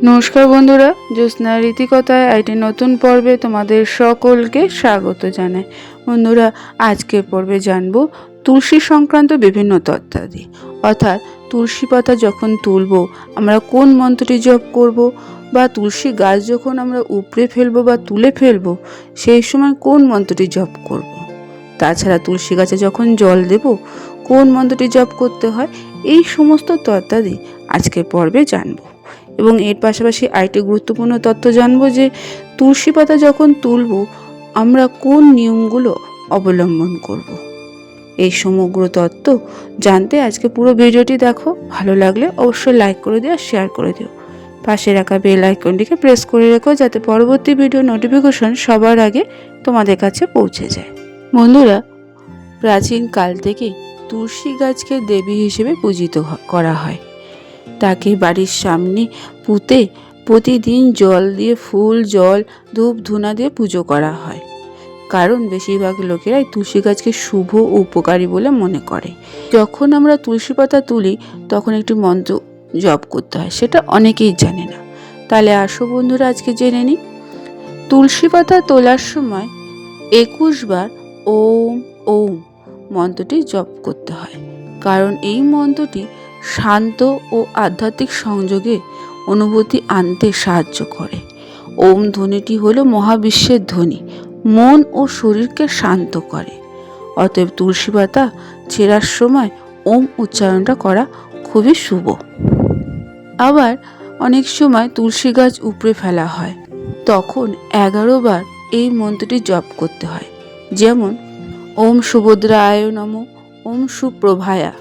নমস্কার বন্ধুরা, জ্যোৎস্না রীতিকথায় একটি নতুন পর্বে তোমাদের সকলকে স্বাগত জানাই। বন্ধুরা, আজকের পর্বে জানবো তুলসী সংক্রান্ত বিভিন্ন তথ্যাদি, অর্থাৎ তুলসী পাতা যখন তুলব আমরা কোন মন্ত্রটি জপ করব, বা তুলসী গাছ যখন আমরা উপড়ে ফেলবো বা তুলে ফেলবো সেই সময় কোন মন্ত্রটি জপ করব। তাছাড়া তুলসী গাছে যখন জল দেব কোন মন্ত্রটি জপ করতে হয়, এই সমস্ত তথ্যাদি আজকের পর্বে জানবো। এবং এর পাশাপাশি আরেকটি গুরুত্বপূর্ণ তথ্য জানবো যে তুলসী পাতা যখন তুলব আমরা কোন নিয়মগুলো অবলম্বন করব। এই সমগ্র তথ্য জানতে আজকে পুরো ভিডিওটি দেখো। ভালো লাগলে অবশ্যই লাইক করে দিও আর শেয়ার করে দিও। পাশে রাখা বেল আইকনটিকে প্রেস করে রেখো যাতে পরবর্তী ভিডিও নোটিফিকেশন সবার আগে তোমাদের কাছে পৌঁছে যায়। বন্ধুরা, প্রাচীন কাল থেকে তুলসী গাছকে দেবী হিসেবে পূজিত করা হয়। তাকে বাড়ির সামনে পুঁতে প্রতিদিন জল দিয়ে, ফুল, জল, ধূপ ধুনা দিয়ে পুজো করা হয়। কারণ বেশিরভাগ লোকেরাই তুলসী গাছকে শুভ ও উপকারী বলে মনে করে। যখন আমরা তুলসী পাতা তুলি তখন একটি মন্ত্র জপ করতে হয়, সেটা অনেকেই জানে না। তাহলে আসো বন্ধুরা, আজকে জেনে নিই। তুলসী পাতা তোলার সময় 21 বার ওম ওম মন্ত্রটি জপ করতে হয়। কারণ এই মন্ত্রটি শান্ত ও আধ্যাত্মিক সংযোগে অনুভূতি আনতে সাহায্য করে। ওম ধ্বনিটি হলো মহাবিশ্বের ধ্বনি, মন ও শরীরকে শান্ত করে। অতএব তুলসী পাতা ছেঁড়ার সময় ওম উচ্চারণটা করা খুবই শুভ। আবার অনেক সময় তুলসী গাছ উপড়ে ফেলা হয়, তখন 11 বার এই মন্ত্রটি জপ করতে হয়। যেমন ওম সুভদ্রায় নমঃ, ওম সুপ্রভায়া,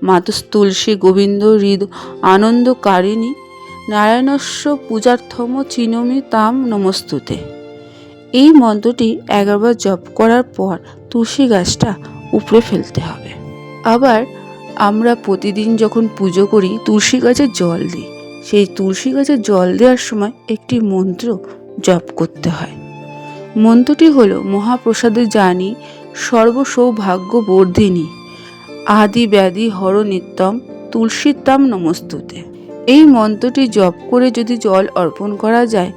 মাতস্তুলসী গোবিন্দ হৃদ আনন্দকারিণী, নারায়ণস্য পূজার্থম চিনমি তাম নমস্তুতে। এই মন্ত্রটি 11 বার জপ করার পর তুলসী গাছটা উপড়ে ফেলতে হবে। আবার আমরা প্রতিদিন যখন পুজো করি তুলসী গাছে জল দিই, সেই তুলসী গাছে জল দেওয়ার সময় একটি মন্ত্র জপ করতে হয়। মন্ত্রটি হলো মহাপ্রসাদে জানি সর্বসৌভাগ্য বর্ধিনী, আদি ব্যাধি হর নিত্যম তুলসীতাম নমস্তুতে। এই মন্ত্রটি জপ করে যদি জল অর্পণ করা যায়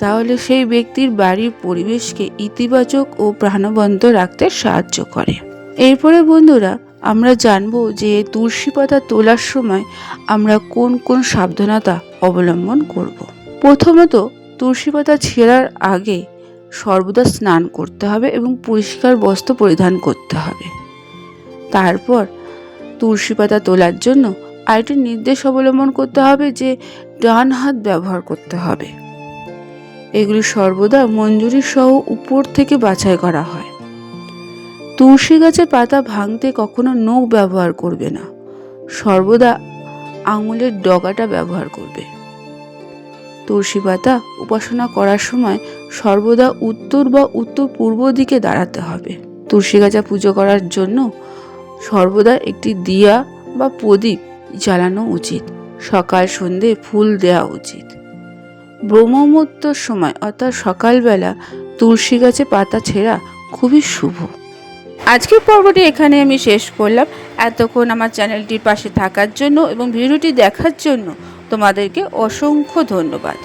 তাহলে সেই ব্যক্তির বাড়ির পরিবেশকে ইতিবাচক ও প্রাণবন্ত রাখতে সাহায্য করে। এরপরে বন্ধুরা, আমরা জানবো যে তুলসী পাতা তোলার সময় আমরা কোন কোন সাবধানতা অবলম্বন করব। প্রথমত, তুলসী পাতা ছেঁড়ার আগে সর্বদা স্নান করতে হবে এবং পরিষ্কার বস্ত্র পরিধান করতে হবে। তারপর তুলসী পাতা তোলার জন্য আরেকটি নির্দেশ অবলম্বন করতে হবে যে ডান হাত ব্যবহার করতে হবে। এগুলি সর্বদা মঞ্জুরি সহ উপর থেকে বাছাই করা হয়। তুলসী গাছের পাতা ভাঙতে কখনো নখ ব্যবহার করবে না, সর্বদা আঙুলের ডগাটা ব্যবহার করবে। তুলসী পাতা উপাসনা করার সময় সর্বদা উত্তর বা উত্তর পূর্ব দিকে দাঁড়াতে হবে। তুলসী গাছে পুজো করার জন্য সর্বদা একটি দিয়া বা প্রদীপ জ্বালানো উচিত। সকাল সন্ধে ফুল দেওয়া উচিত। ব্রহ্মমুহূর্তের সময় অর্থাৎ সকালবেলা তুলসী গাছে পাতা ছেঁড়া খুবই শুভ। আজকের পর্বটি এখানে আমি শেষ করলাম। এতক্ষণ আমার চ্যানেলটির পাশে থাকার জন্য এবং ভিডিওটি দেখার জন্য তোমাদেরকে অসংখ্য ধন্যবাদ।